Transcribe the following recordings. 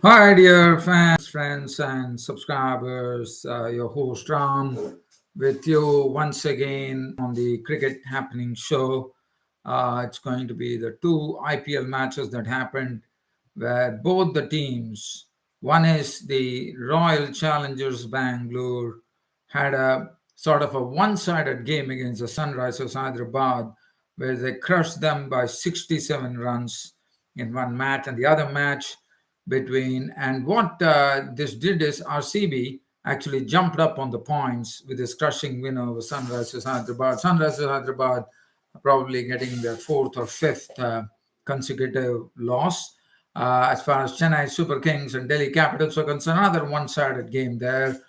Hi, dear fans, friends, and subscribers. Your host Ram with you once again on the Cricket Happening show. It's going to be the two IPL matches that happened where both the teams, one is the Royal Challengers Bangalore, had a sort of a one sided game against the Sunrisers Hyderabad where they crushed them by 67 runs in one match, and the other match between and what this did is RCB actually jumped up on the points with this crushing win over Sunrisers Hyderabad. Sunrisers Hyderabad probably getting their fourth or fifth consecutive loss. As far as Chennai Super Kings and Delhi Capitals are concerned, another one-sided game there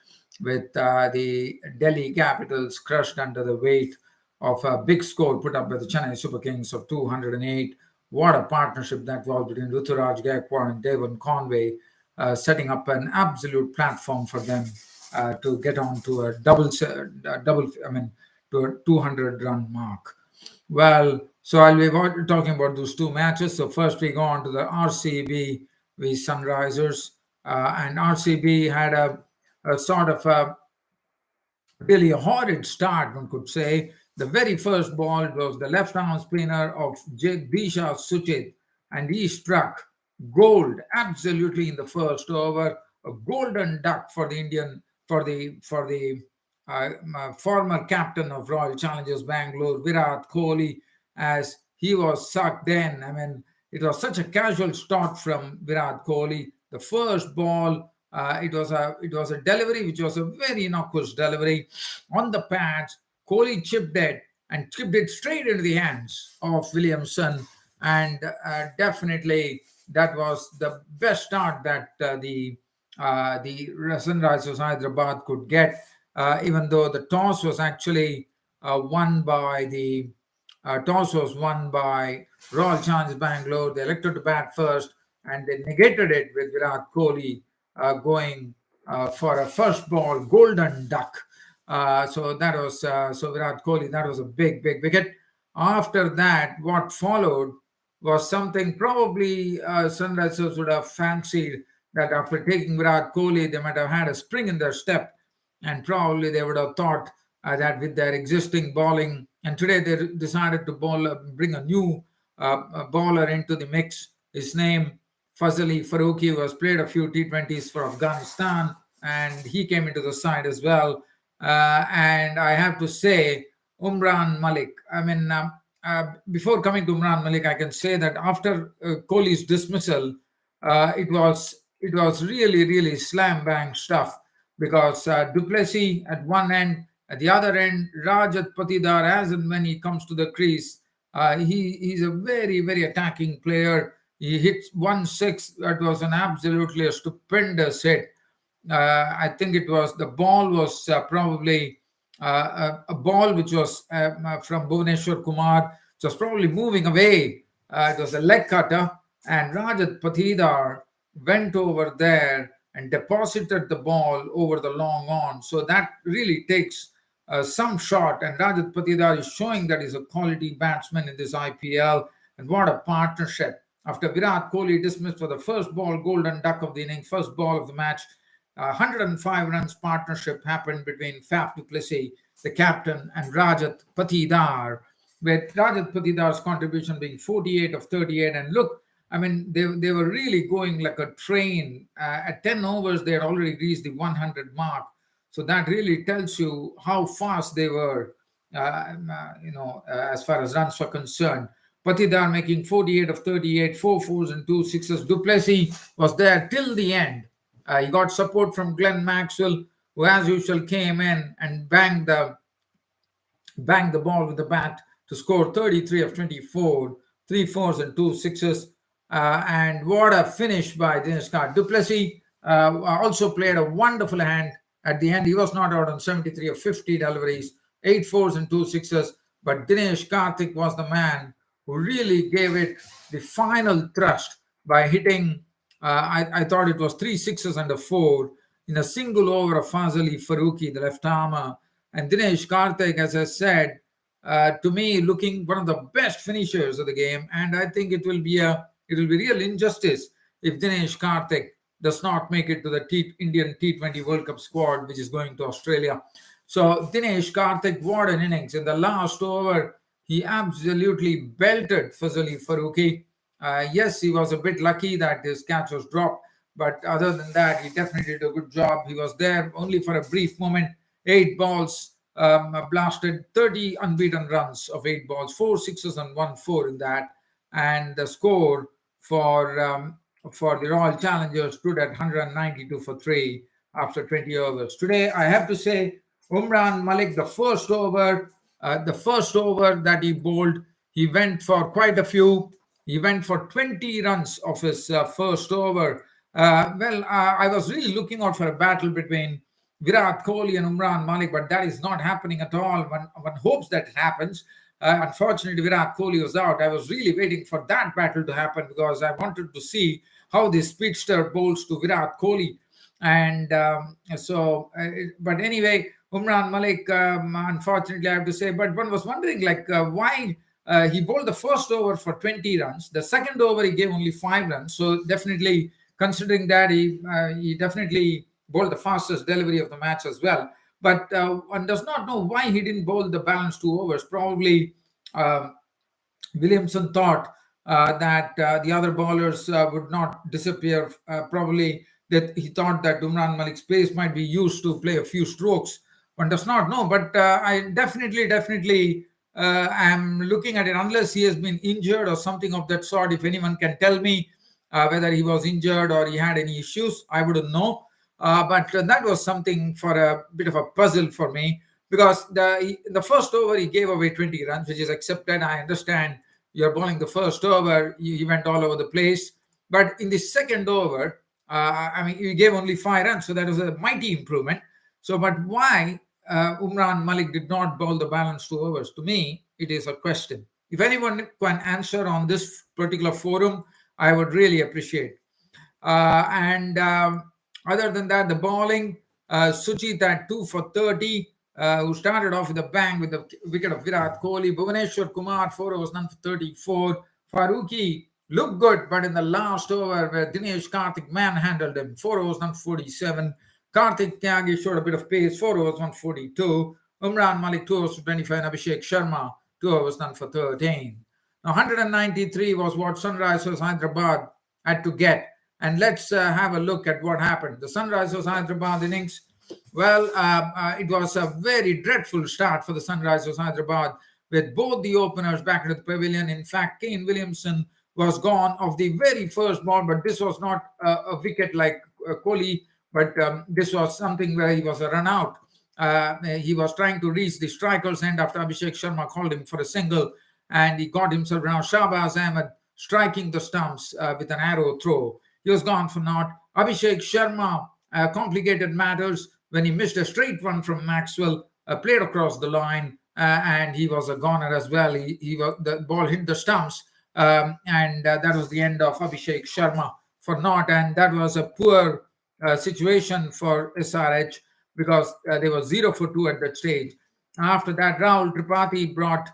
with the Delhi Capitals crushed under the weight of a big score put up by the Chennai Super Kings of 208. What a partnership that was between Ruturaj Gaikwad and Devon Conway, setting up an absolute platform for them to get on to to a 200 run mark. Well, so I'll be talking about those two matches. So first we go on to the RCB v Sunrisers, and RCB had a sort of a really a horrid start, one could say. The very first ball was the left arm spinner of Jagdisha Suchit, and he struck gold absolutely in the first over. A golden duck for the Indian for the former captain of Royal Challengers Bangalore, Virat Kohli, as he was sucked in. I mean, it was such a casual start from Virat Kohli. The first ball, it was a delivery which was a very innocuous delivery on the pads. Kohli chipped it and chipped it straight into the hands of Williamson, and definitely that was the best start that the Sunrisers Hyderabad could get. Even though the toss was actually won by Royal Challengers Bangalore. They elected to bat first, and they negated it with Virat Kohli going for a first ball golden duck. So Virat Kohli, that was a big wicket. After that, what followed was something probably Sunrisers would have fancied, that after taking Virat Kohli, they might have had a spring in their step, and probably they would have thought that with their existing bowling, and today they decided to bring a new bowler into the mix. His name Fazali Farooqi, who has played a few T20s for Afghanistan, and he came into the side as well. And I have to say, Umran Malik. Before coming to Umran Malik, I can say that after Kohli's dismissal, it was really slam bang stuff, because Duplessis at one end, at the other end, Rajat Patidar, as and when he comes to the crease, he's a very attacking player. He hits 1-6. That was an absolutely a stupendous hit. I think the ball was probably a ball which was from Bhuvneshwar Kumar. It was probably moving away. It was a leg cutter, and Rajat Patidar went over there and deposited the ball over the long on. So that really takes some shot, and Rajat Patidar is showing that he's a quality batsman in this IPL. And what a partnership. After Virat Kohli dismissed for the first ball, golden duck of the inning, first ball of the match, 105 runs partnership happened between Faf du Plessis, the captain, and Rajat Patidar, with Rajat Patidar's contribution being 48 of 38. And look, I mean, they were really going like a train. At 10 overs, they had already reached the 100 mark. So that really tells you how fast they were, as far as runs were concerned. Patidar making 48 of 38, 4 fours and 2 sixes. Duplessis was there till the end. He got support from Glenn Maxwell, who, as usual, came in and banged the ball with the bat to score 33 of 24, 3 fours and 2 sixes. And what a finish by Dinesh Karthik. Duplessis also played a wonderful hand at the end. He was not out on 73 of 50 deliveries, 8 fours and 2 sixes. But Dinesh Karthik was the man who really gave it the final thrust by hitting, I thought it was 3 sixes and a 4 in a single over of Fazali Farooqi, the left armer. And Dinesh Karthik, as I said, to me, looking one of the best finishers of the game. And I think it will be real injustice if Dinesh Karthik does not make it to the Indian T20 World Cup squad, which is going to Australia. So Dinesh Karthik, what an innings. In the last over, he absolutely belted Fazali Farooqi. Yes, he was a bit lucky that his catch was dropped, but other than that, he definitely did a good job. He was there only for a brief moment. 8 balls, blasted 30 unbeaten runs of 8 balls, 4 sixes and 1 4 in that, and the score for the Royal Challengers stood at 192 for 3 after 20 overs. Today, I have to say, Umran Malik, the first over that he bowled, he went for quite a few. He went for 20 runs of his first over. I was really looking out for a battle between Virat Kohli and Umran Malik, but that is not happening at all. One hopes that it happens. Unfortunately, Virat Kohli was out. I was really waiting for that battle to happen because I wanted to see how this speedster bowls to Virat Kohli. And but anyway, Umran Malik, unfortunately, I have to say, but one was wondering why he bowled the first over for 20 runs. The second over, he gave only 5 runs. So definitely, considering that, he definitely bowled the fastest delivery of the match as well. But one does not know why he didn't bowl the balance 2 overs. Probably Williamson thought that the other bowlers would not disappear. Probably that he thought that Umran Malik's pace might be used to play a few strokes. One does not know, but I definitely am looking at it. Unless he has been injured or something of that sort, if anyone can tell me whether he was injured or he had any issues, I wouldn't know. But that was something for a bit of a puzzle for me, because the first over he gave away 20 runs, which is accepted. I understand you're bowling the first over, he went all over the place. But in the second over, he gave only 5 runs, so that was a mighty improvement. So, but why Umran Malik did not bowl the balance 2 overs? To me, it is a question. If anyone can answer on this particular forum, I would really appreciate. Other than that, the bowling, Suchit at 2 for 30, who started off with a bang with the wicket of Virat Kohli. Bhuvaneshwar Kumar, 4 overs, none for 34. Farooqi looked good, but in the last over, where Dinesh Karthik manhandled him, 4 overs, none for 47. Karthik Tyagi showed a bit of pace, 4 overs, 142. Umran Malik, 2 overs for 25. And Abhishek Sharma, 2 overs, none for 13. Now, 193 was what Sunrisers Hyderabad had to get. And let's have a look at what happened. The Sunrisers Hyderabad innings, well, it was a very dreadful start for the Sunrisers Hyderabad, with both the openers back into the pavilion. In fact, Kane Williamson was gone off the very first ball, but this was not a wicket like Kohli, but this was something where he was a run out. He was trying to reach the striker's end after Abhishek Sharma called him for a single, and he got himself around. Shahbaz Ahmed striking the stumps with an arrow throw. He was gone for naught. Abhishek Sharma complicated matters when he missed a straight one from Maxwell, played across the line, and he was a goner as well. The ball hit the stumps, and that was the end of Abhishek Sharma for naught. And that was a poor situation for SRH, because they were 0 for 2 at that stage. After that, Rahul Tripathi brought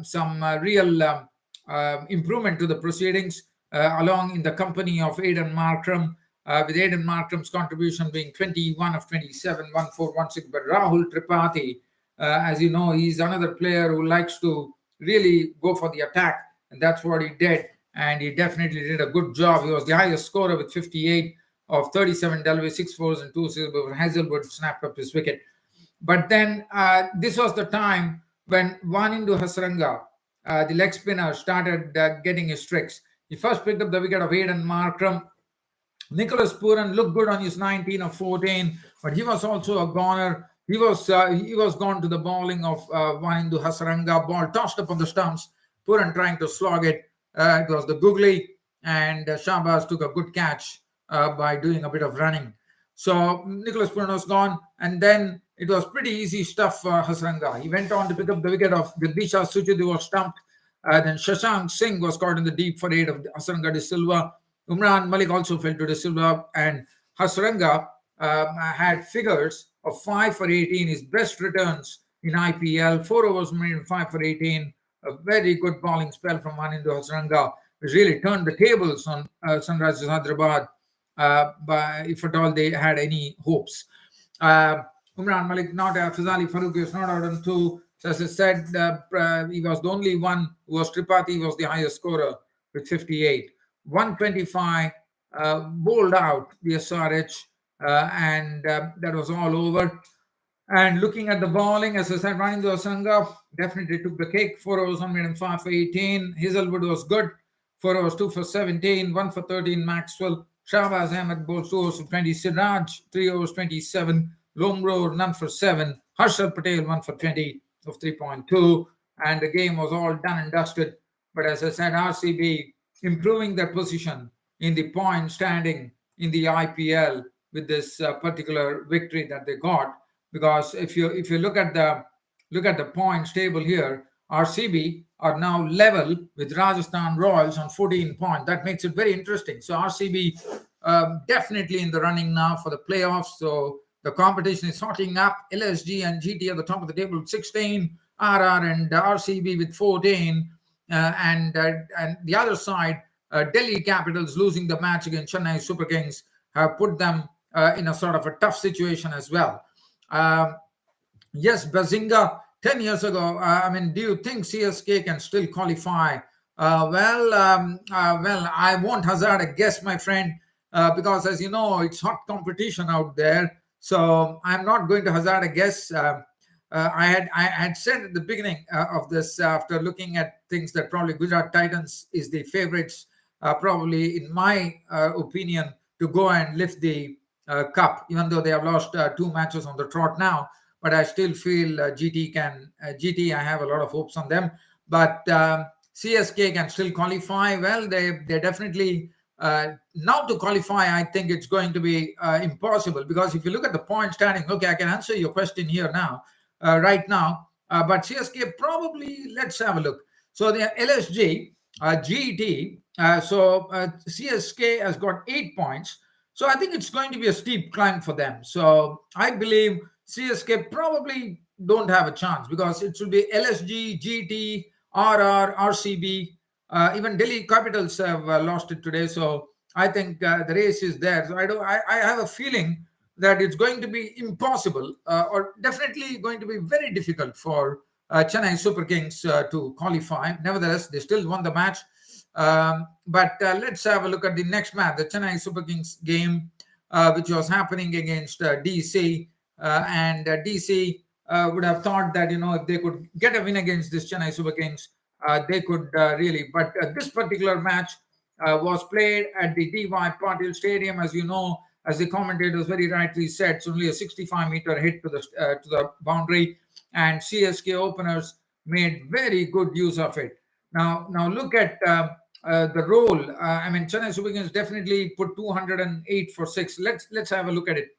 some real improvement to the proceedings, along in the company of Aidan Markram, with Aidan Markram's contribution being 21 of 27, 1 4, 1 6. But Rahul Tripathi, as you know, he's another player who likes to really go for the attack, and that's what he did. And he definitely did a good job. He was the highest scorer with 58 of 37 deliveries, 6 fours and 2 sixes, but Hazelwood snapped up his wicket. But then this was the time when Wanindu Hasranga, the leg spinner, started getting his tricks. He first picked up the wicket of Aidan Markram. Nicholas Pooran looked good on his 19 of 14, but he was also a goner. He was gone to the bowling of Wanindu Hasranga. Ball tossed up on the stumps. Pooran trying to slog it. It was the googly, and Shahbaz took a good catch by doing a bit of running. So Nicholas Pooran was gone, and then it was pretty easy stuff for Hasranga. He went on to pick up the wicket of Gandisha Suchit, who was stumped. Then Shashank Singh was caught in the deep for 8 of Hasranga de Silva. Umran Malik also fell to de Silva, and Hasranga had figures of 5 for 18, his best returns in IPL. 4 overs made, 5 for 18. A very good bowling spell from Wanindu Hasranga, which really turned the tables on Sunrisers Hyderabad. if at all they had any hopes. Uh, Umran Malik not out. Fazali Faruqi was not out on two. So as I said, he was the only one who was Tripathi was the highest scorer with 58. 125 bowled out the SRH, and that was all over. And looking at the bowling, as I said, Ranindra Sangha definitely took the cake. 4 overs, 105 for 18. Hazelwood was good. 4 overs, 2 for 17. 1 for 13, Maxwell. Shahbaz Ahmed bowled 2 overs for 20. Siraj, 3 overs, 27. Lomro, none for 7. Harshal Patel, 1 for 20 of 3.2. And the game was all done and dusted. But as I said, RCB improving their position in the point standing in the IPL with this particular victory that they got. Because if you look at the points table here, RCB are now level with Rajasthan Royals on 14 points. That makes it very interesting. So RCB definitely in the running now for the playoffs. So the competition is hotting up. LSG and GT at the top of the table with 16, RR and RCB with 14, and the other side, Delhi Capitals losing the match against Chennai Super Kings have put them in a sort of a tough situation as well. Yes, Bazinga, 10 years ago, do you think CSK can still qualify? Well, I won't hazard a guess, my friend, because as you know, it's hot competition out there. So I'm not going to hazard a guess. I had said at the beginning of this, after looking at things, that probably Gujarat Titans is the favorites, probably in my opinion, to go and lift the cup, even though they have lost 2 matches on the trot now. But I still feel GT can. GT, I have a lot of hopes on them. But CSK can still qualify. Well, they definitely now to qualify. I think it's going to be impossible, because if you look at the point standing, okay, I can answer your question here now, right now. But CSK probably. Let's have a look. So the LSG, GT. CSK has got 8 points. So I think it's going to be a steep climb for them. So I believe CSK probably don't have a chance, because it should be LSG, GT, RR, RCB. Even Delhi Capitals have lost it today. So I think the race is there. So I have a feeling that it's going to be impossible, or definitely going to be very difficult for Chennai Super Kings to qualify. Nevertheless, they still won the match. But let's have a look at the next match, the Chennai Super Kings game, which was happening against DC. And DC would have thought that, if they could get a win against this Chennai Super Kings, they could really. But this particular match was played at the D.Y. Patil Stadium, as you know, as the commentators very rightly said. It's only a 65-meter hit to the boundary, and CSK openers made very good use of it. Now look at the role. Chennai Super Kings definitely put 208 for 6. Let's have a look at it.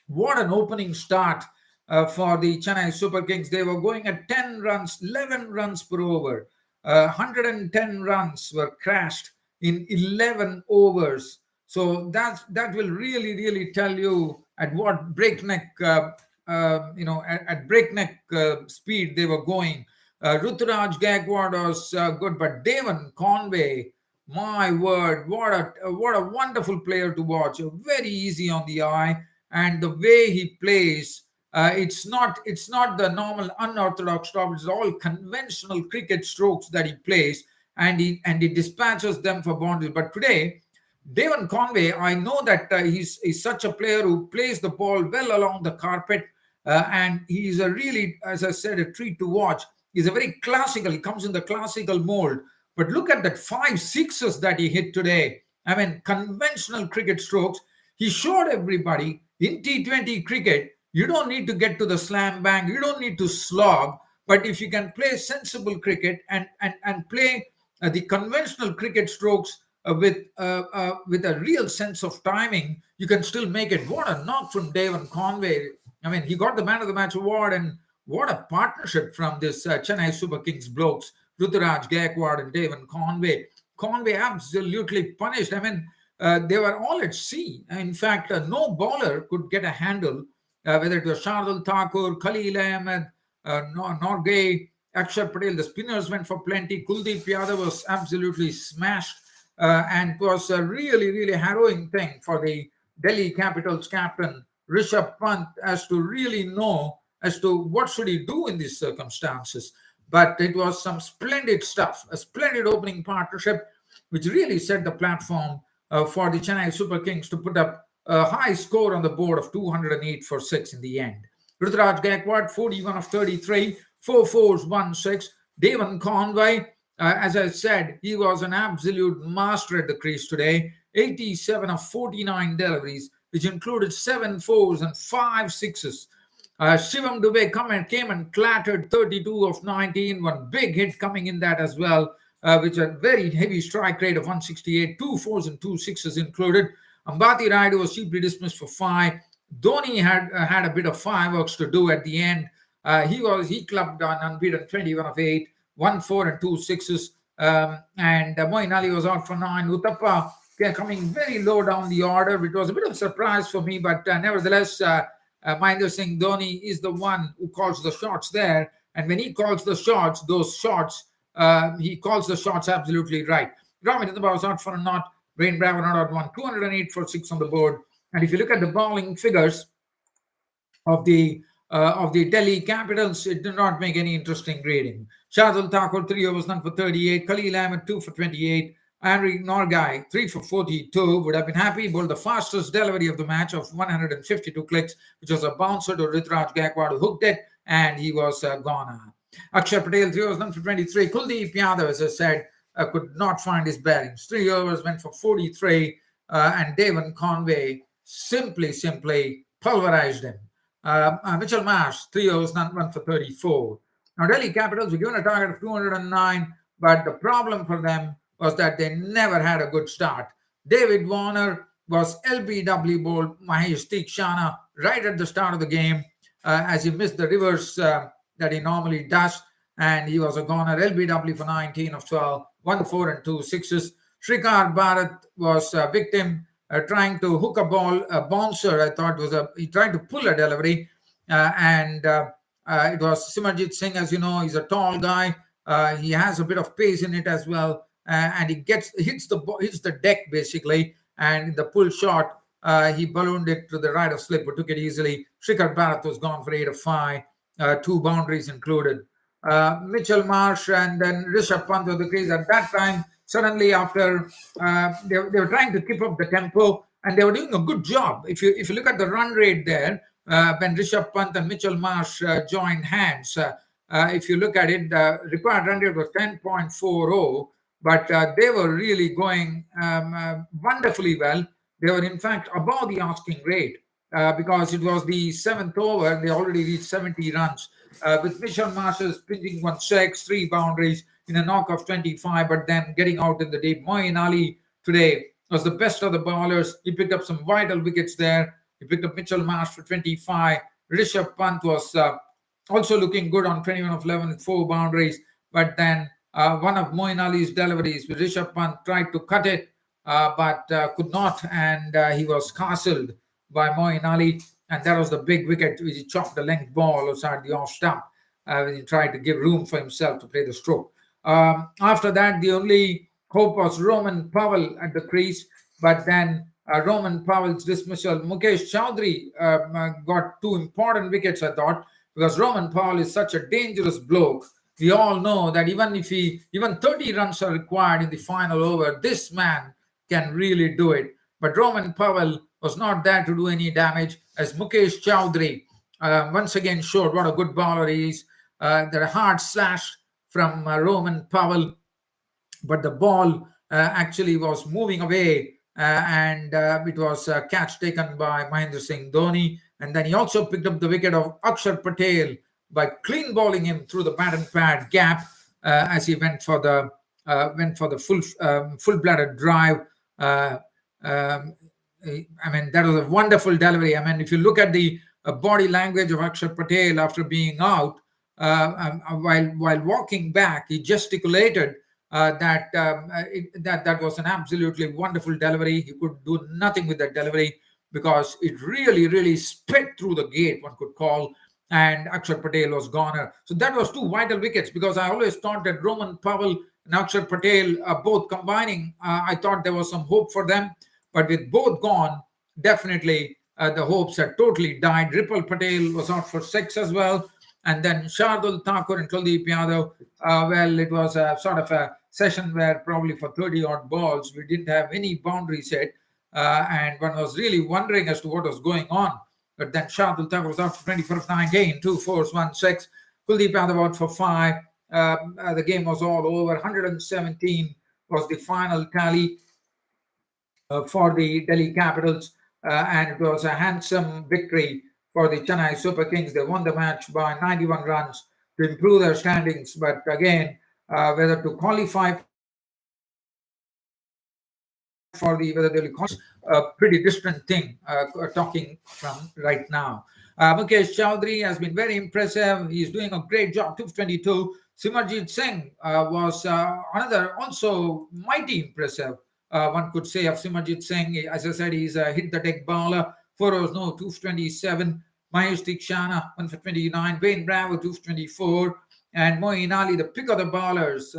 What an opening start for the Chennai Super Kings. They were going at 10 runs, 11 runs per over. 110 runs were crashed in 11 overs. So that will really tell you at what breakneck at breakneck speed they were going. Ruturaj Gaikwad was good, but Devon Conway, my word, what a wonderful player to watch. Very easy on the eye, and the way he plays, it's not the normal unorthodox stuff. It's all conventional cricket strokes that he plays, and he dispatches them for boundaries. But today, Devon Conway, I know that he's such a player who plays the ball well along the carpet, and he's a really, as I said, a treat to watch. He's a very classical. He comes in the classical mold. But look at that 5 sixes that he hit today. Conventional cricket strokes. He showed everybody in T20 cricket, you don't need to get to the slam bang. You don't need to slog. But if you can play sensible cricket and play the conventional cricket strokes with a real sense of timing, you can still make it. What a knock from Devon Conway. He got the Man of the Match award, and what a partnership from this Chennai Super Kings blokes, Ruturaj Gaikwad and Devon Conway. Conway absolutely punished. They were all at sea. In fact, no bowler could get a handle, whether it was Shardul Thakur, Khalil Ahmed, Norgay, Akshar Patel. The spinners went for plenty. Kuldeep Yadav was absolutely smashed. and it was a really, really harrowing thing for the Delhi Capitals captain Rishabh Pant as to really know as to what should he do in these circumstances. But it was some splendid stuff, a splendid opening partnership, which really set the platform for the Chennai Super Kings to put up a high score on the board of 208 for 6 in the end. Ruturaj Gaikwad, 41 of 33, 4 fours, 1 6. Devon Conway, as I said, he was an absolute master at the crease today. 87 of 49 deliveries, which included 7 fours and 5 sixes. Shivam Dubey came and clattered 32 of 19, one big hit coming in that as well, which a very heavy strike rate of 168, 2 fours and 2 sixes included. Ambati Raidu was cheaply dismissed for 5. Dhoni had a bit of fireworks to do at the end. He clubbed on unbeaten 21 of 8, 1 4 and 2 sixes. And Moeen Ali was out for 9. Uthappa coming very low down the order. It was a bit of a surprise for me, but nevertheless, Mahendra Singh Dhoni is the one who calls the shots there. And when he calls the shots, he calls the shots absolutely right. Ravindra was out for a not. Wayne Bravo not out 1. 208 for 6 on the board. And if you look at the bowling figures of the Delhi Capitals, it did not make any interesting grading. Shardul Thakur, 3 overs, none for 38. Khalil Ahmed, 2 for 28. Henry Norgay, 3 for 42, would have been happy, bowled the fastest delivery of the match of 152 clicks, which was a bouncer to Ruturaj Gaikwad, who hooked it, and he was gone. Akshar Patel, 3 overs, none for 23. Kuldeep Yadav, as I said, could not find his bearings. 3 overs, went for 43, and Devon Conway simply pulverized him. Mitchell Marsh, 3 overs, none for 34. Now, Delhi Capitals were given a target of 209, but the problem for them was that they never had a good start. David Warner was LBW bowled Mahesh Theekshana right at the start of the game as he missed the reverse that he normally does, and he was a goner. LBW for 19 of 12, 1 4 and 2 sixes. Shrikar Bharat was a victim trying to hook a ball, a bouncer. I thought he tried to pull a delivery, and it was Simarjit Singh. As you know, he's a tall guy. He has a bit of pace in it as well. And he hits the deck basically, and in the pull shot, he ballooned it to the right of slip, but took it easily. Shrikar Bharat was gone for 8 of 5, 2 boundaries included. Mitchell Marsh and then Rishabh Pant were the crease at that time. Suddenly, after they were trying to keep up the tempo, and they were doing a good job. If you look at the run rate there, when Rishabh Pant and Mitchell Marsh joined hands, if you look at it, the required run rate was 10.40. But they were really going wonderfully well. They were, in fact, above the asking rate because it was the 7th over. They already reached 70 runs. With Mitchell Marsh's pinching 1-6, 3 boundaries in a knock of 25, but then getting out in the deep. Moeen Ali today was the best of the bowlers. He picked up some vital wickets there. He picked up Mitchell Marsh for 25. Rishabh Pant was also looking good on 21 of 11 with 4 boundaries, but then one of Moeen Ali's deliveries, Rishabh Pant tried to cut it, but could not, and he was castled by Moeen Ali, and that was the big wicket which he chopped the length ball outside the off stump when he tried to give room for himself to play the stroke. After that, the only hope was Roman Powell at the crease, but then Roman Powell's dismissal. Mukesh Chowdhury got 2 important wickets, I thought, because Roman Powell is such a dangerous bloke. We all know that even 30 runs are required in the final over, this man can really do it. But Roman Powell was not there to do any damage, as Mukesh Chowdhury once again showed what a good bowler he is. There a hard slash from Roman Powell, but the ball actually was moving away, and it was a catch taken by Mahendra Singh Dhoni. And then he also picked up the wicket of Akshar Patel by clean bowling him through the bat and pad gap as he went for the full-blooded drive. I mean, that was a wonderful delivery. I mean, if you look at the body language of Akshar Patel after being out, while walking back, he gesticulated that was an absolutely wonderful delivery. He could do nothing with that delivery because it really sped through the gate, one could call, and Akshar Patel was goner. So that was 2 vital wickets, because I always thought that Roman Powell Nakshar Patel, both combining, I thought there was some hope for them. But with both gone, definitely the hopes had totally died. Ripple Patel was out for 6 as well. And then Shardul Thakur and Kuldeep Yadav, well, it was a sort of a session where probably for 30 odd balls, we didn't have any boundary set. And one was really wondering as to what was going on. But then Shardul Thakur was out for 24 of 19, 2 fours, 1 6. Kuldeep Yadav out for 5. The game was all over. 117 was the final tally for the Delhi Capitals, and it was a handsome victory for the Chennai Super Kings. They won the match by 91 runs to improve their standings. But again, whether to qualify for the whether they'll a pretty distant thing. Talking from right now. Mukesh Chowdhury has been very impressive. He's doing a great job. 222. Simarjit Singh was another also mighty impressive. One could say of Simarjit Singh. As I said, he's a hit the deck bowler. 4 overs, no, 227. Mahesh Dikshana, 1 for 29. Wayne Bravo, 224. And Moeen Ali, the pick of the bowlers,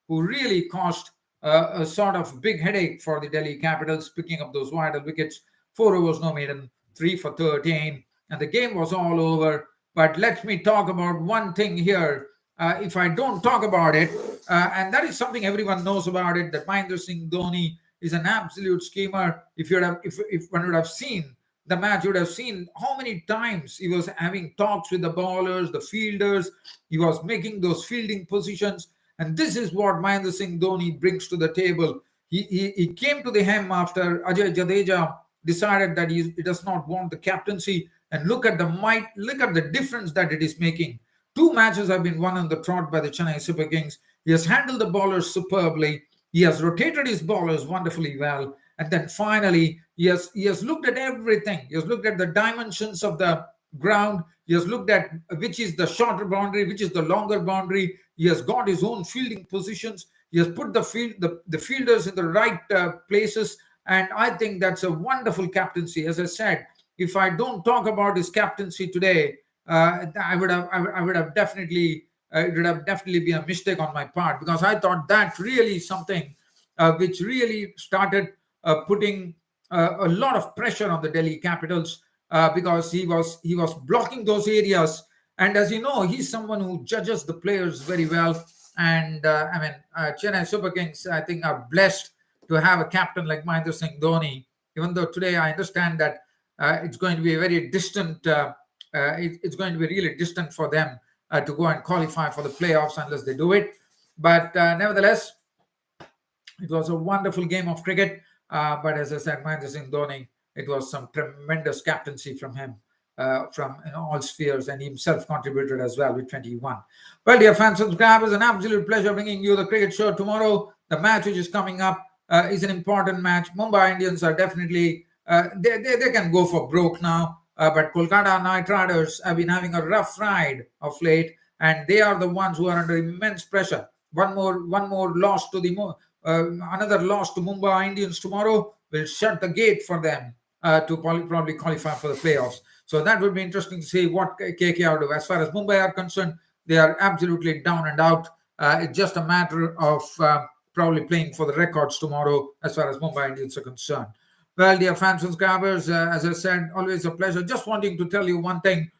who really caused a sort of big headache for the Delhi Capitals, picking up those vital wickets. 4 overs, no maiden, 3 for 13. And the game was all over. But let me talk about one thing here. If I don't talk about it, and that is something everyone knows about it, that Mahendra Singh Dhoni is an absolute schemer. If one would have seen the match, you would have seen how many times he was having talks with the bowlers, the fielders. He was making those fielding positions. And this is what Mahendra Singh Dhoni brings to the table. He came to the hem after Ajay Jadeja decided that he does not want the captaincy. And look at the difference that it is making. 2 matches have been won on the trot by the Chennai Super Kings. He has handled the bowlers superbly. He has rotated his bowlers wonderfully well. And then finally, he has looked at everything. He has looked at the dimensions of the ground. He has looked at which is the shorter boundary, which is the longer boundary. He has got his own fielding positions. He has put the fielders in the right places. And I think that's a wonderful captaincy. As I said, if I don't talk about his captaincy today, I would have definitely it would have definitely been a mistake on my part, because I thought that really something which really started putting a lot of pressure on the Delhi Capitals, because he was blocking those areas. And as you know, he's someone who judges the players very well. And Chennai Super Kings, I think, are blessed to have a captain like Mahendra Singh Dhoni. Even though today I understand that it's going to be a very distant. It's going to be really distant for them to go and qualify for the playoffs unless they do it. But nevertheless, it was a wonderful game of cricket. But as I said, Mahendra Singh Dhoni, it was some tremendous captaincy from him, from all spheres, and he himself contributed as well with 21. Well, dear fans and subscribers, an absolute pleasure bringing you the cricket show tomorrow. The match which is coming up is an important match. Mumbai Indians are definitely, they can go for broke now. But Kolkata Knight Riders have been having a rough ride of late, and they are the ones who are under immense pressure. One more loss to another loss to Mumbai Indians tomorrow will shut the gate for them to probably qualify for the playoffs. So that would be interesting to see what KKR do. As far as Mumbai are concerned, they are absolutely down and out. It's just a matter of probably playing for the records tomorrow as far as Mumbai Indians are concerned. Well, dear fans and subscribers, as I said, always a pleasure. Just wanting to tell you one thing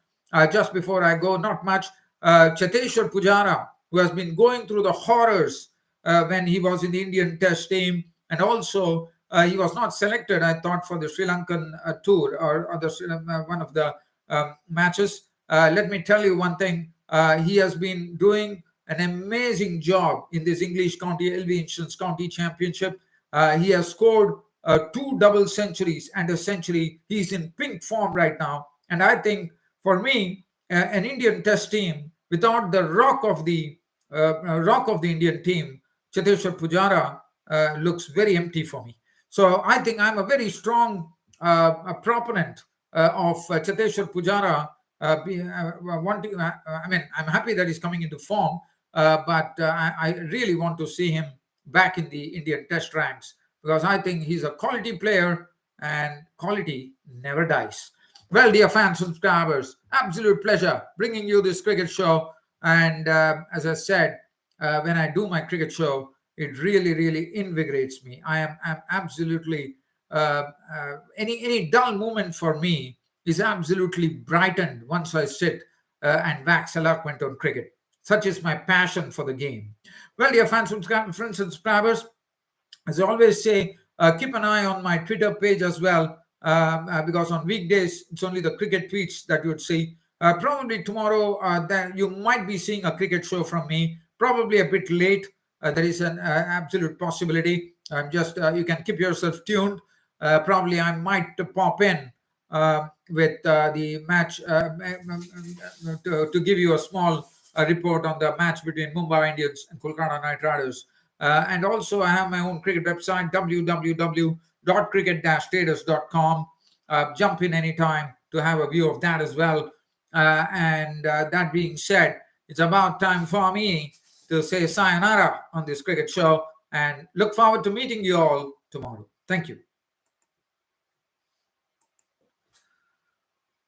just before I go, not much. Cheteshwar Pujara, who has been going through the horrors when he was in the Indian Test team, and also he was not selected, I thought, for the Sri Lankan tour or one of the matches. Let me tell you one thing. He has been doing an amazing job in this English County LV Insurance County Championship. He has scored 2 double centuries and a century. He's in pink form right now. And I think, for me, an Indian Test team without the rock of the Indian team, Cheteshwar Pujara, looks very empty for me. So I think I'm a very strong proponent of Cheteshwar Pujara. I'm happy that he's coming into form, but I really want to see him back in the Indian Test ranks, because I think he's a quality player, and quality never dies. Well, dear fans and subscribers, absolute pleasure bringing you this cricket show. And as I said, when I do my cricket show, it really, really invigorates me. I'm absolutely any dull moment for me is absolutely brightened once I sit and wax eloquent on cricket. Such is my passion for the game. Well, dear friends and subscribers, as I always say, keep an eye on my Twitter page as well, because on weekdays it's only the cricket tweets that you would see. Probably tomorrow, then you might be seeing a cricket show from me. Probably a bit late. There is an absolute possibility. I'm just you can keep yourself tuned. Probably I might pop in with the match to give you a small report on the match between Mumbai Indians and Kolkata Knight Riders. And also, I have my own cricket website, www.cricket-status.com. Jump in anytime to have a view of that as well. And that being said, it's about time for me to say sayonara on this cricket show and look forward to meeting you all tomorrow. Thank you.